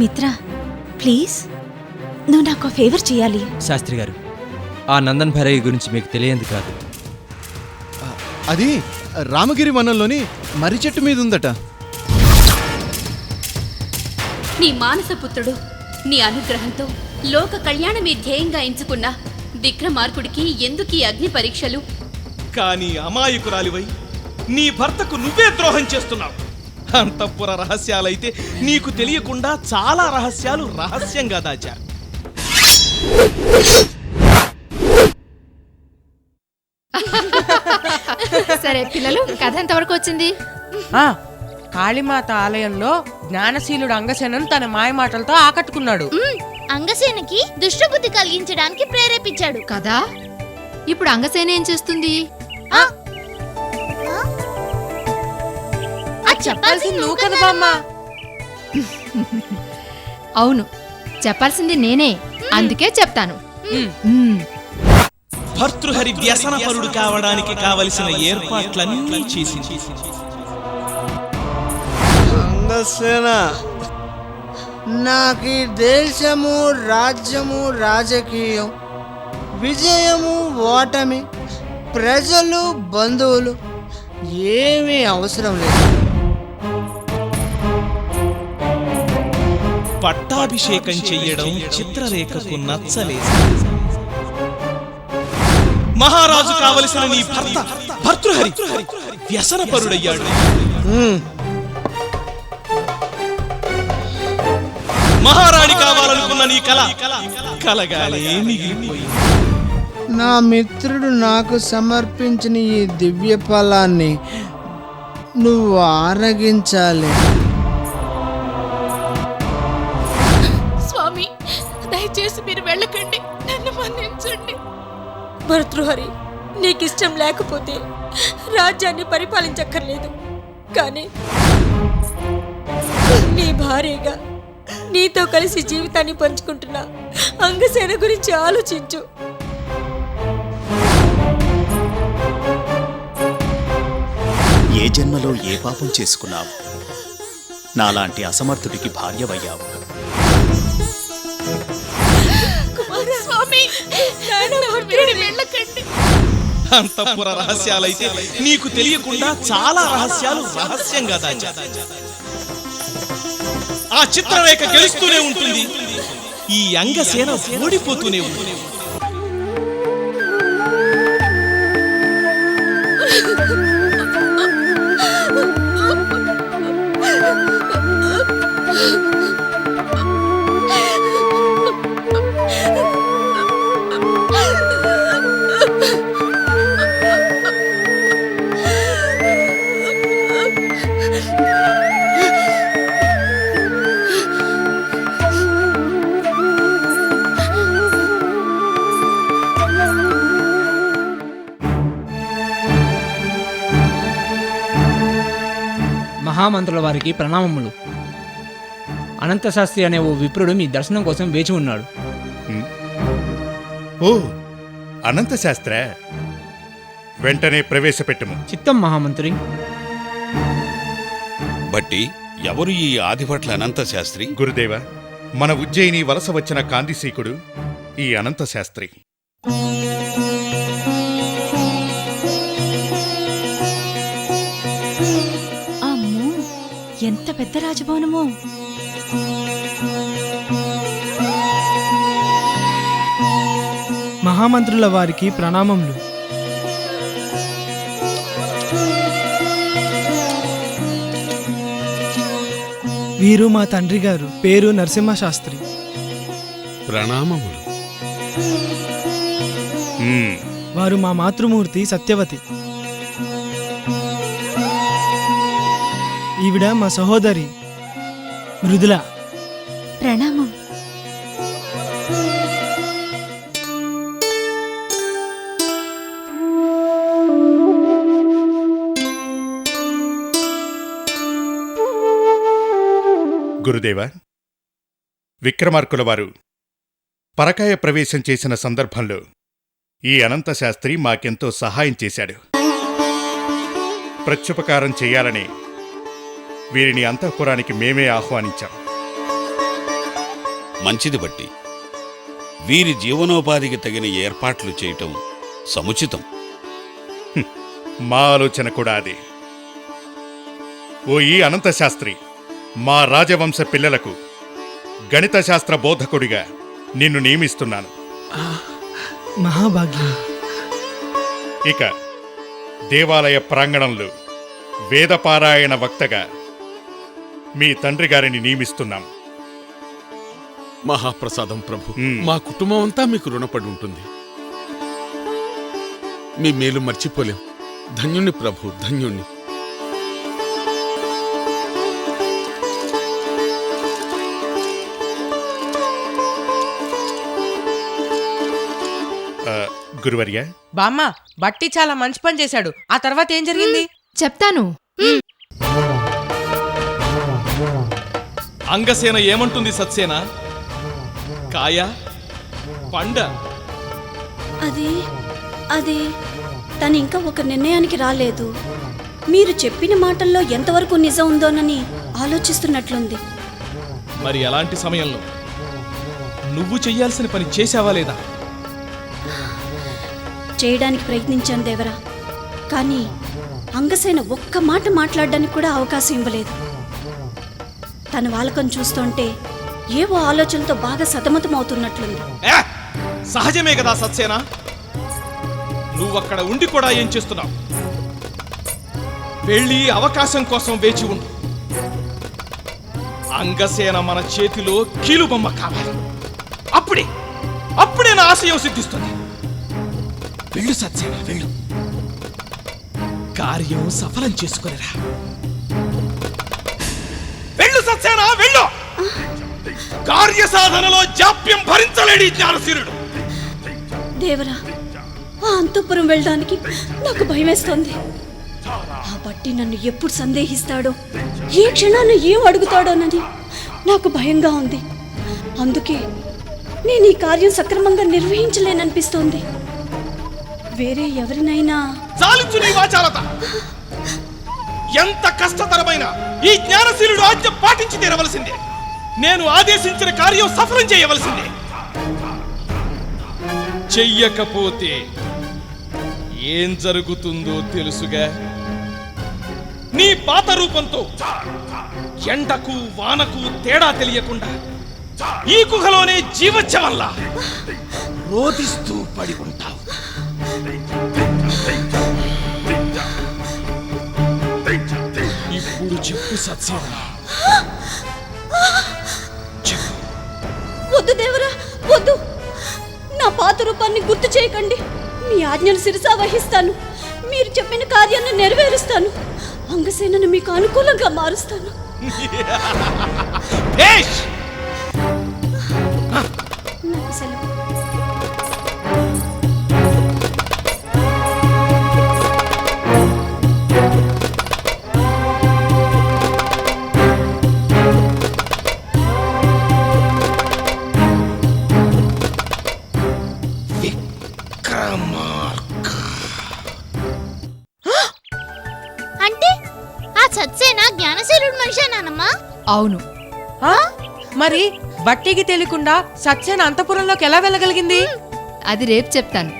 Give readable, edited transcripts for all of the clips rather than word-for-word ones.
మిత్ర ప్లీజ్, నువ్వు నాకు ఫేవర్ చేయాలి. శాస్త్రి గారు, ఆ నందన్ భైరవి గురించి మీకు తెలియంది కాదు. అది రామగిరి వనంలోని మర్రి చెట్టు మీద ఉందట. నీ మానసపుత్రుడు నీ అనుగ్రహంతో లోక కళ్యాణమే ధ్యేయంగా ఎంచుకున్న విక్రమార్కుడికి ఎందుకీ అగ్ని పరీక్షలు? కానీ అమాయకురాలివై నీ భర్తకు నువ్వే ద్రోహం చేస్తున్నావు. అంతఃపుర రహస్యాలైతే నీకు తెలియకుండా చాలా రహస్యాలు రహస్యంగా దాచారు. సరే పిల్లలు, కథ ఎంతవరకు వచ్చింది? కాళీమాత ఆలయంలో జ్ఞానశీలుడు అంగసేనను తన మాయమాటలతో ఆకట్టుకున్నాడు. అంగసేనకి దుష్టబుద్ధి కలిగించడానికి ప్రేరేపించాడు కదా. ఇప్పుడు అంగసేన ఏం చేస్తుంది? చెప్పాల్సింది నువ్వు కదా బామ్మ. అవును, చెప్పాల్సింది నేనే, అందుకే చెప్తాను. భర్తృహరి వ్యసనపరుడు కావడానికి కావలసిన ఏర్పాట్లన్నీ చేసింది. అంగసేన, నాకు ఈ దేశము, రాజ్యము, రాజకీయం, విజయము, ఓటమి, ప్రజలు, బంధువులు ఏమీ అవసరం లేదు. పట్టాభిషేకం చెయ్యడం చిత్రరేఖకు నచ్చలేదు. మహారాజు కావలసిన నీ భర్త భర్తృహరి వ్యసనపరుడయ్యాడు. మహారాణి కావాలనుకున్న నీ కలగాలే మిగిలిపోయింది. నా మిత్రుడు నాకు సమర్పించిన ఈ దివ్య ఫలాన్ని నువ్వు ఆరగించాలి. స్వామి, దయచేసి మీరు వెళ్ళకండి, నన్ను మన్నించండి. భర్తృహరి, నీకిష్టం లేకపోతే రాజ్యాన్ని పరిపాలించక్కర్లేదు, కానీ నీ భార్యగా నీతో కలిసి జీవితాన్ని పంచుకుంటున్నా అంగసేన గురించి ఆలోచించు. ఏ జన్మలో ఏ పాపం చేసుకున్నావు? నాలాంటి అసమర్థుడికి భార్యవయ్యావు. అంతఃపుర రహస్యాలైతే నీకు తెలియకుండా చాలా రహస్యాలు రహస్యంగా దాచారు. ఆ చిత్రరేఖ గెలుస్తూనే ఉంటుంది, ఈ అంగసేన ఓడిపోతూనే ఉంటుంది. మహామంత్రుల వారికి ప్రణామములు. అనంతశాస్త్రి అనే ఓ విప్రుడు మీ దర్శనం కోసం వేచి ఉన్నాడు. ఓ అనంతశాస్త్ర, వెంటనే ప్రవేశపెట్టము. చిత్తం మహామంత్రి. బట్టి ఎవరు ఈ ఆదిభట్ల అనంత శాస్త్రి? గురుదేవ, మన ఉజ్జయిని వలస వచ్చిన కాందిశీకుడు ఈ అనంత శాస్త్రి. అమ్మో, ఎంత పెద్ద రాజభవనమో! మహామంత్రుల వారికి ప్రణామములు. వీరు మా తండ్రి గారు, పేరు నరసింహశాస్త్రి. ప్రణామములు. వారు మా మాతృమూర్తి సత్యవతి. ఈవిడ మా సహోదరి మృదుల. ప్రణామం. గురుదేవ, విక్రమార్కుల వారు పరకాయ ప్రవేశం చేసిన సందర్భంలో ఈ అనంతశాస్త్రి మాకెంతో సహాయం చేశాడు. ప్రత్యుపకారం చెయ్యాలని వీరిని అంతఃపురానికి మేమే ఆహ్వానించాం. మంచిది బట్టి వీరి జీవనోపాధికి తగిన ఏర్పాట్లు చేయటం సముచితం. మా ఆలోచన కూడా అదే. ఓ ఈ అనంత శాస్త్రి, మా రాజవంశ పిల్లలకు గణిత శాస్త్ర బోధకుడిగా నిన్ను నియమిస్తున్నాను. మహాభాగ్యం. ఇక దేవాలయ ప్రాంగణంలో వేదపారాయణ వక్తగా మీ తండ్రి గారిని నియమిస్తున్నాం. మహాప్రసాదం ప్రభు. మా కుటుంబం అంతా మీకు రుణపడి ఉంటుంది. మీ మేలు మర్చిపోలేం. ధన్యుణ్ణి ప్రభు, ధన్యుణ్ణి. గురువర్య, బామ్మ, బట్టి చాలా మంచి పని చేశాడు. ఆ తర్వాత ఏం జరిగింది చెప్తాను. అంగసేన ఏమంటుంది సత్సేన? కాయ పండ? అది తను ఇంకా ఒక నిర్ణయానికి రాలేదు. మీరు చెప్పిన మాటల్లో ఎంతవరకు నిజం ఉందోనని ఆలోచిస్తున్నట్లుంది. మరి అలాంటి సమయంలో నువ్వు చెయ్యాల్సిన పని చేశావా లేదా? చేయడానికి ప్రయత్నించాను దేవరా, కానీ అంగసేన ఒక్క మాట మాట్లాడడానికి కూడా అవకాశం ఇవ్వలేదు. తన వాలకం చూస్తుంటే ఏవో ఆలోచనలతో బాగా సతమతం అవుతున్నట్లుంది. సహజమే కదా సత్సేన. నువ్వక్కడ ఉండి కూడా ఏం చేస్తున్నావు? వెళ్ళి అవకాశం కోసం వేచి ఉండు. అంగసేన మన చేతిలో కీలుబొమ్మ కావాలి. అప్పుడే నా ఆశయం సిద్ధిస్తుంది. వెళ్ళు సత్సేన, వెళ్ళు. కార్యం సఫలం చేసుకునిరా. వెళ్ళు సత్సేన, వెళ్ళు. కార్య సాధనలో జాప్యం భరించలేడి జ్ఞానశీలుడు. దేవరా, ఆ అంతఃపురం వెళ్ళడానికి నాకు భయం వేస్తోంది. ఆ బట్టి నన్ను ఎప్పుడు సందేహిస్తాడో, ఏ క్షణాన ఏం అడుగుతాడోనని నాకు భయంగా ఉంది. అందుకే నేను ఈ కార్యం సక్రమంగా నిర్వహించలేననిపిస్తోంది. వేరే ఎవరినైనా చాలించు నీ వాచాలత. ఎంత కష్టతరమైన ఈ జ్ఞానశీలుడు ఆజ్ఞ పాటించి తీరవలసిందే. నేను ఆదేశించిన కార్యం సఫలం చేయవలసిందే. చెయ్యకపోతే ఏం జరుగుతుందో తెలుసుగా. నీ పాత రూపంతో ఎండకు వానకు తేడా తెలియకుండా ఈ గుహలోనే జీవచ్చవల్లా రోధిస్తూ పడి ఉంటావు. ఇప్పుడు చెప్పు సత్సేన. వద్దు దేవరా, వద్దు. నా పాత రూపాన్ని గుర్తు చేయకండి. మీ ఆజ్ఞను శిరసా వహిస్తాను. మీరు చెప్పిన కార్యాన్ని నెరవేరుస్తాను. అంగసేనను మీకు అనుకూలంగా మారుస్తాను. నాకు సెలవు. అంటే ఆ సత్సేన జ్ఞానశీలుడు మనిషేనానమ్మా? అవును. మరి బట్టికి తెలియకుండా సత్సేన అంతఃపురంలోకి ఎలా వెళ్ళగలిగింది? అది రేపు చెప్తాను.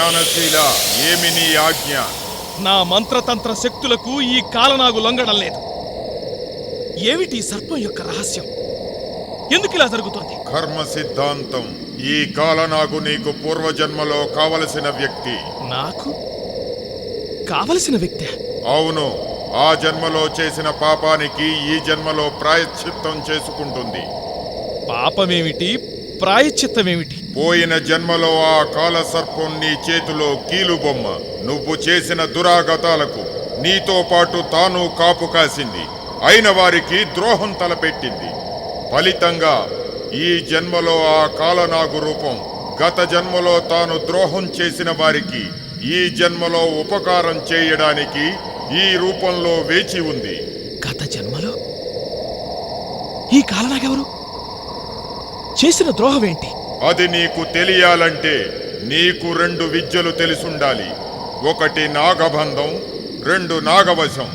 జ్ఞానశీల, ఏమి నీ ఆజ్ఞ? నా మంత్రతంత్ర శక్తులకు ఈ కాలనాగు లొంగడం లేదు. ఏమిటి సర్పం యొక్క రహస్యం? ఎందుకు ఇలా జరుగుతోంది? కర్మ సిద్ధాంతం. ఈ కాలనాగు నీకు పూర్వజన్మలో కావలసిన వ్యక్తి. నాకు కావలసిన వ్యక్తి? అవును. ఆ జన్మలో చేసిన పాపానికి ఈ జన్మలో ప్రాయశ్చిత్తం చేసుకుంటుంది. పాపమేమిటి, ప్రాయశ్చిత్తమేమిటి? పోయిన జన్మలో ఆ కాలసర్పం నీ చేతిలో కీలుబొమ్మ. నువ్వు చేసిన దురాగతాలకు నీతో పాటు తాను కాపు కాసింది. అయిన వారికి ద్రోహం తలపెట్టింది. ఫలితంగా ఈ జన్మలో ఆ కాలనాగు రూపం గత జన్మలో తాను ద్రోహం చేసిన వారికి ఈ జన్మలో ఉపకారం చేయడానికి ఈ రూపంలో వేచి ఉంది. గత జన్మలో ఈ కాలనాగెవరు? చేసిన ద్రోహమేంటి? అది నీకు తెలియాలంటే నీకు 2 విద్యలు తెలిసుండాలి. ఒకటి నాగబంధం, 2 నాగవశం.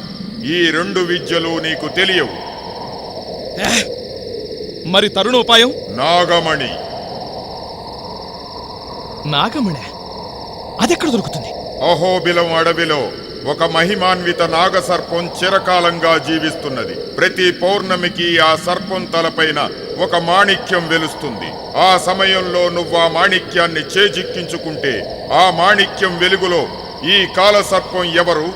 ఈ 2 విద్యలు నీకు తెలియవు. మరి తరుణోపాయం? నాగమణి. నాగమణి అదెక్కడ దొరుకుతుంది? అహోబిలం అడవిలో ఒక మహిమాన్విత నాగసర్పం చిరకాలంగా జీవిస్తున్నది. ప్రతి పౌర్ణమికి ఆ సర్పం తలపైన ఒక మాణిక్యం వెలుస్తుంది. ఆ సమయంలో నువ్వు ఆ మాణిక్యాన్ని చేజిక్కించుకుంటే ఆ మాణిక్యం వెలుగులో ఈ కాలసర్పం ఎవరు,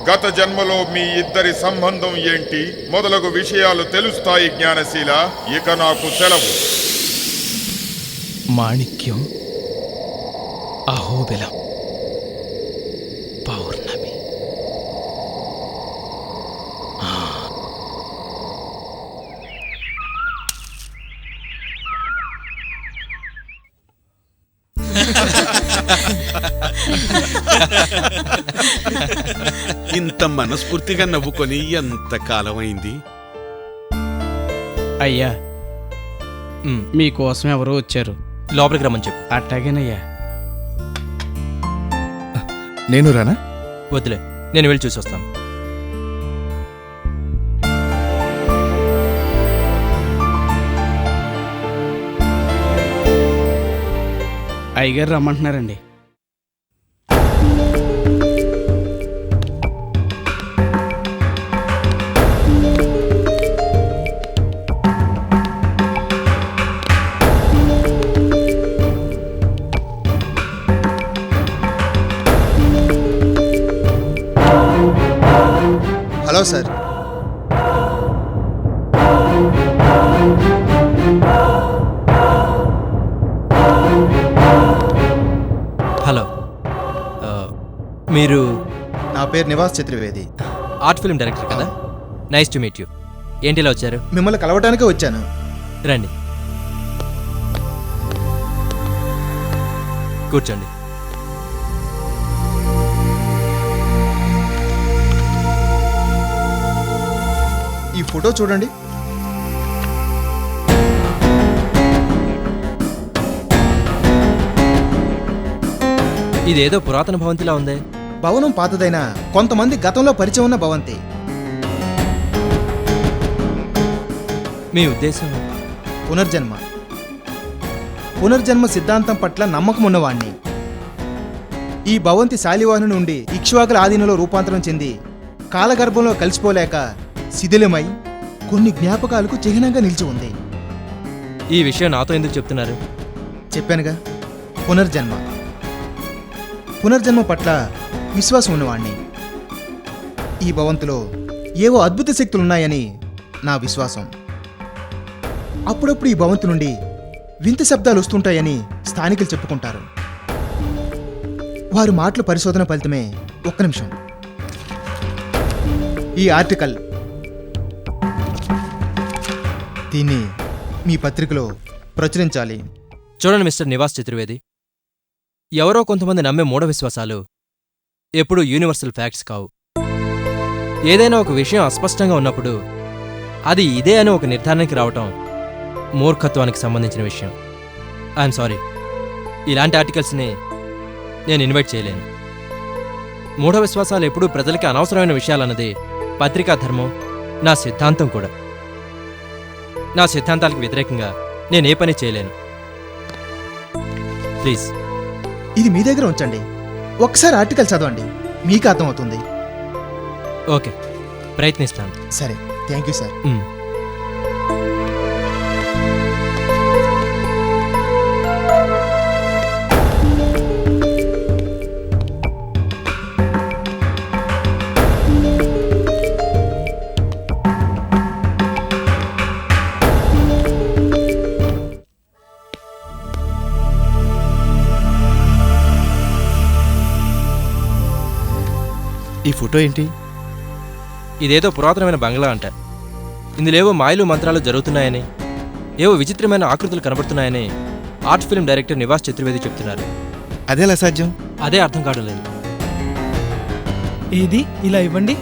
గత జన్మలో మీ ఇద్దరి సంబంధం ఏంటి మొదలగు విషయాలు తెలుస్తాయి. జ్ఞానశీల, ఇక నాకు సెలవు. మాణిక్యం, అహోబిలం, పౌర్ణమి. ఇంత మనస్ఫూర్తిగా నవ్వుకొని ఎంత కాలమైంది. అయ్యా, మీకోసం ఎవరో వచ్చారు. లోపలికి రమ్మని చెప్పు. అట్టాగేనయ్యా. నేను రానా? వద్దులే, నేను వెళ్ళి చూసి వస్తాను. అయ్యగారు రమ్మంటున్నారండి. Hello sir. హలో, మీరు? నా పేరు Nivas Chaturvedi, art film director కదా? Nice to meet you. ఏంటి ఇలా వచ్చారు? మిమ్మల్ని కలవటానికే వచ్చాను. రండి, కూర్చోండి. ఈ ఫోటో చూడండి. ఇదేదో పురాతన భవంతిలా ఉంది. భవనం పాతదైనా కొంతమంది గతంలో పరిచయం ఉన్న భవంతి. మీ ఉద్దేశం? పునర్జన్మ. పునర్జన్మ సిద్ధాంతం పట్ల నమ్మకం ఉన్నవాణ్ణి. ఈ భవంతి శాలివాహను నుండి ఇక్ష్వాకుల ఆధీనంలో రూపాంతరం చెంది కాలగర్భంలో కలిసిపోలేక శిథిలమై కొన్ని జ్ఞాపకాలకు చిహ్నంగా నిలిచి ఉంది. ఈ విషయం నాతో ఎందుకు చెప్తున్నారు? చెప్పానుగా, పునర్జన్మ. పునర్జన్మ పట్ల విశ్వాసం ఉన్నవాణ్ణి. ఈ భవంతిలో ఏవో అద్భుత శక్తులున్నాయని నా విశ్వాసం. అప్పుడప్పుడు ఈ భవంతి నుండి వింత శబ్దాలు వస్తుంటాయని స్థానికులు చెప్పుకుంటారు. వారి మాటల పరిశోధన ఫలితమే. ఒక్క నిమిషం. ఈ ఆర్టికల్ దీన్ని మీ పత్రికలో ప్రచురించాలి. చూడండి మిస్టర్ నివాస్ చతుర్వేది, ఎవరో కొంతమంది నమ్మే మూఢ విశ్వాసాలు ఎప్పుడూ యూనివర్సల్ ఫ్యాక్ట్స్ కావు. ఏదైనా ఒక విషయం అస్పష్టంగా ఉన్నప్పుడు అది ఇదే అని ఒక నిర్ధారణకి రావటం మూర్ఖత్వానికి సంబంధించిన విషయం. ఐఎమ్ సారీ, ఇలాంటి ఆర్టికల్స్ని నేను ఇన్వైట్ చేయలేను. మూఢ విశ్వాసాలు ఎప్పుడూ ప్రజలకి అనవసరమైన విషయాలన్నది పత్రికా ధర్మం, నా సిద్ధాంతం కూడా. నా సిద్ధాంతాలకు వ్యతిరేకంగా నేనే పని చేయలేను. ప్లీజ్ ఇది మీ దగ్గర ఉంచండి. ఒకసారి ఆర్టికల్ చదవండి, మీకు అర్థమవుతుంది. ఓకే, ప్రయత్నిస్తాను. సరే, థ్యాంక్ యూ సార్. ఈ ఫోటో ఏంటి? ఇదేదో పురాతనమైన బంగ్లా అంట. ఇందులేవో మాయలు మంత్రాలు జరుగుతున్నాయని, ఏవో విచిత్రమైన ఆకృతులు కనబడుతున్నాయని art film director Nivas Chaturvedi చెప్తున్నారు. అదేలా సాధ్యం? అదే అర్థం కావడం లేదు. ఏది ఇలా ఇవ్వండి.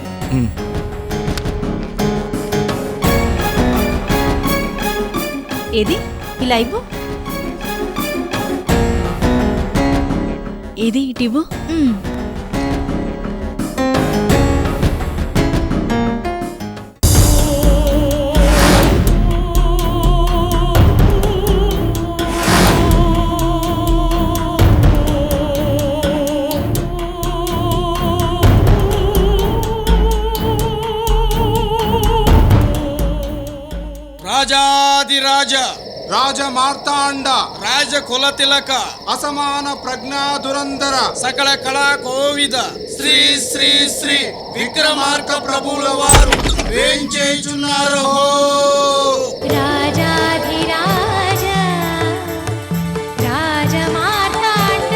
ఏది ఇలా ఇవ్వు. ఏది ఇటివ్వు. రాజాదిరాజ రాజ మార్తాండ రాజ కులతిలక అసమాన ప్రజ్ఞా దురంధర సకల కళా కోవిద శ్రీ శ్రీ శ్రీ విక్రమార్క ప్రభువుల వారు వేంచేయుచున్నారు. రాజాధిరాజ రాజ మార్తాండ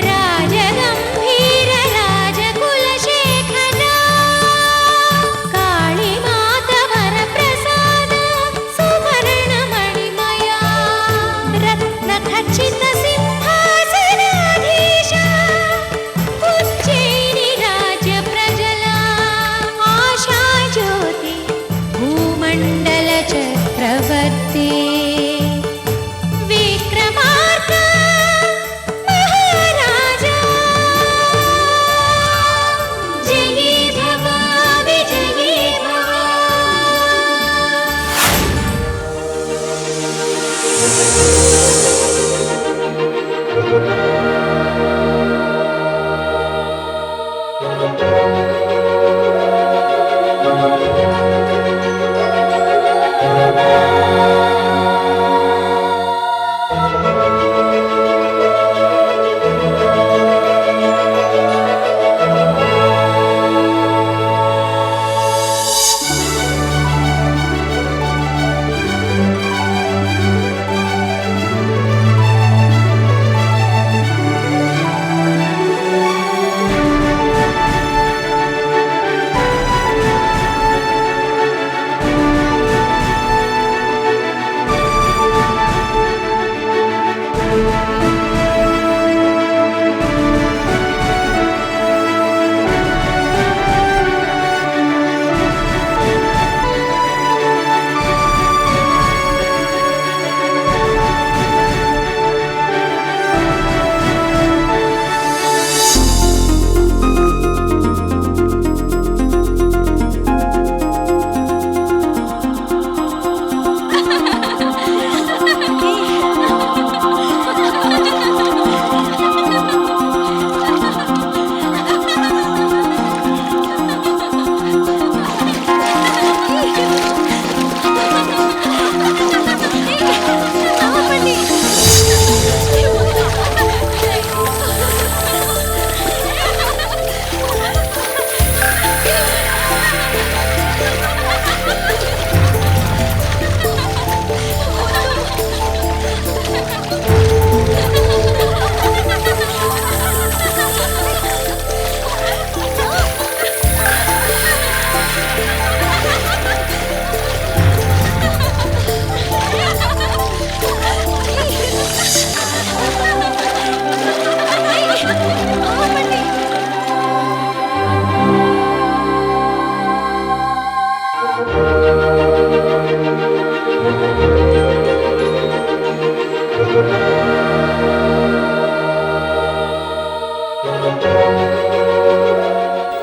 రాజగంభీర రాజ కులశేఖర కాళీమాత వర ప్రసాద సువర్ణ మణిమయ రత్న ఖచ్చిత సింహాసనాధీశ ఉజ్జయిని రాజ్య ప్రజల ఆశా జ్యోతి భూమండల చక్రవర్తి విక్రమార్క మహారాజా జయీ భవ విజయీ భవ.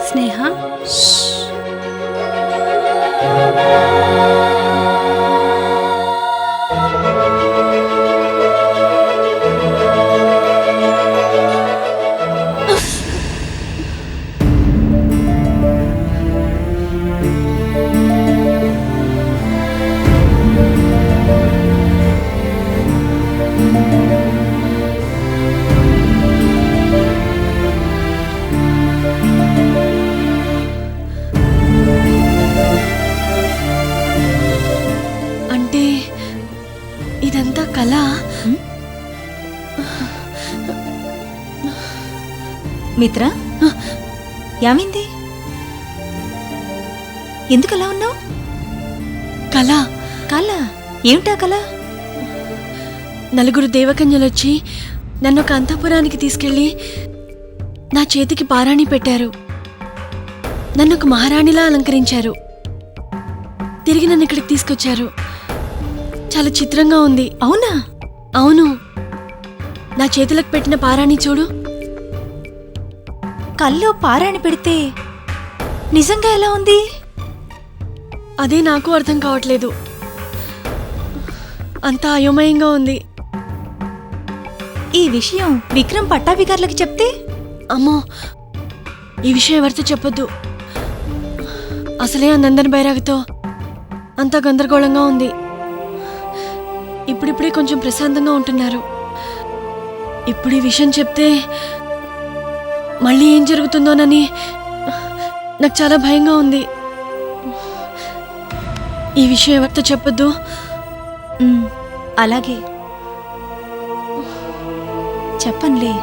స్నేహ మిత్ర ఏమైంది? ఎందుకలా ఉన్నావు? కళ కళ ఏమిటా కళ? నలుగురు దేవకన్యలొచ్చి నన్ను ఒక అంతఃపురానికి తీసుకెళ్ళి నా చేతికి పారాణి పెట్టారు. నన్ను ఒక మహారాణిలా అలంకరించారు. తిరిగి నన్ను ఇక్కడికి తీసుకొచ్చారు. చాలా చిత్రంగా ఉంది. అవునా? అవును. నా చేతులకు పెట్టిన పారాణి చూడు. కల్లో పారాణి పెడితే నిజంగా ఎలా ఉంది? అదే నాకు అర్థం కావట్లేదు. అంతా అయోమయంగా ఉంది. ఈ విషయం విక్రమ్ పట్టాభికారులకి చెప్తే? అమ్మో, ఈ విషయం ఎవరితో చెప్పొద్దు. అసలే ఆ నందన్ బైరాగ్తో అంతా గందరగోళంగా ఉంది. ఇప్పుడిప్పుడే కొంచెం ప్రశాంతంగా ఉంటున్నారు. ఇప్పుడు ఈ విషయం చెప్తే మళ్ళీ ఏం జరుగుతుందోనని నాకు చాలా భయంగా ఉంది. ఈ విషయం ఎవరితో చెప్పొద్దు. అలాగే చెప్పనులే.